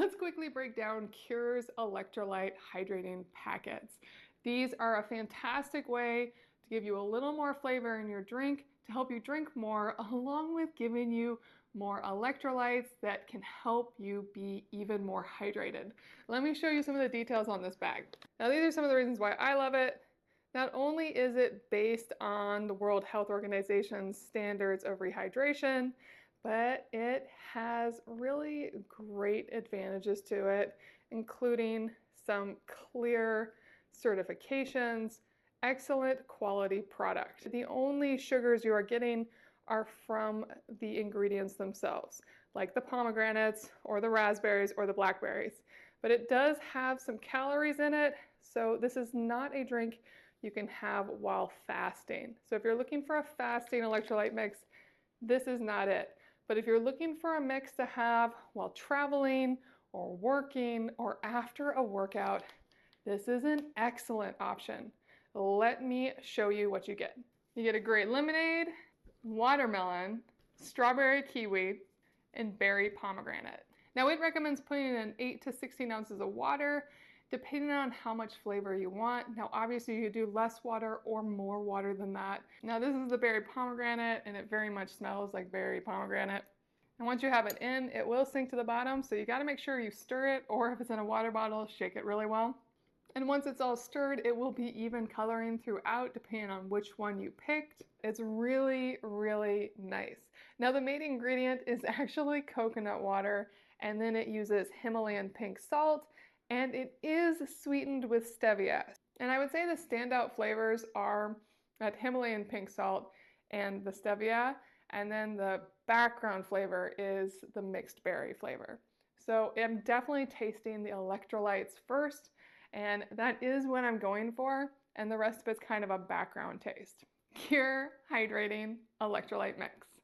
let's quickly break down Cure's electrolyte hydrating packets. These are a fantastic way to give you a little more flavor in your drink, to help you drink more, along with giving you more electrolytes that can help you be even more hydrated. Let me show you some of the details on this bag. Now, these are some of the reasons why I love it. Not only is it based on the World Health Organization's standards of rehydration, but it has really great advantages to it, including some clear certifications, excellent quality product. The only sugars you are getting are from the ingredients themselves, like the pomegranates or the raspberries or the blackberries. But it does have some calories in it, so this is not a drink you can have while fasting. So if you're looking for a fasting electrolyte mix, this is not it. But if you're looking for a mix to have while traveling or working or after a workout, this is an excellent option. Let me show you what you get. You get a great lemonade, watermelon, strawberry kiwi, and berry pomegranate. Now it recommends putting in 8 to 16 ounces of water, depending on how much flavor you want. Now obviously you could do less water or more water than that. Now this is the berry pomegranate, and it very much smells like berry pomegranate. And once you have it in, it will sink to the bottom, so you gotta make sure you stir it, or if it's in a water bottle, shake it really well. And once it's all stirred, it will be even coloring throughout, depending on which one you picked. It's really, really nice. Now the main ingredient is actually coconut water, and then it uses Himalayan pink salt, and it is sweetened with stevia. And I would say the standout flavors are that Himalayan pink salt and the stevia, and then the background flavor is the mixed berry flavor. So I'm definitely tasting the electrolytes first, and that is what I'm going for, and the rest of it's kind of a background taste. Cure Hydrating Electrolyte Mix.